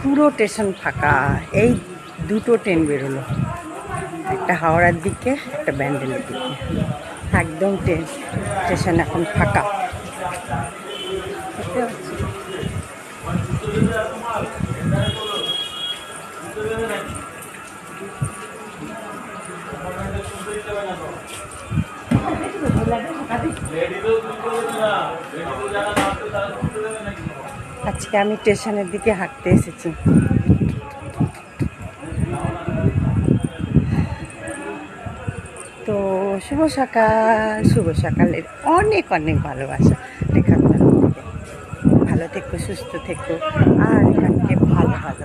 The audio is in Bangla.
পুরো স্টেশন ফাঁকা। এই দুটো ট্রেন বেরোলো, একটা হাওড়ার দিকে, একটা ব্যান্ডেলের দিকে। একদম স্টেশন এখন ফাঁকা। আজকে আমি স্টেশনের দিকে হাঁটতে এসেছি। তো শুভ সকাল, শুভ সকালের অনেক অনেক ভালোবাসা। রেখার থেকে ভালো থেকো, সুস্থ থেকো, আর এখানকে ভালো ভালো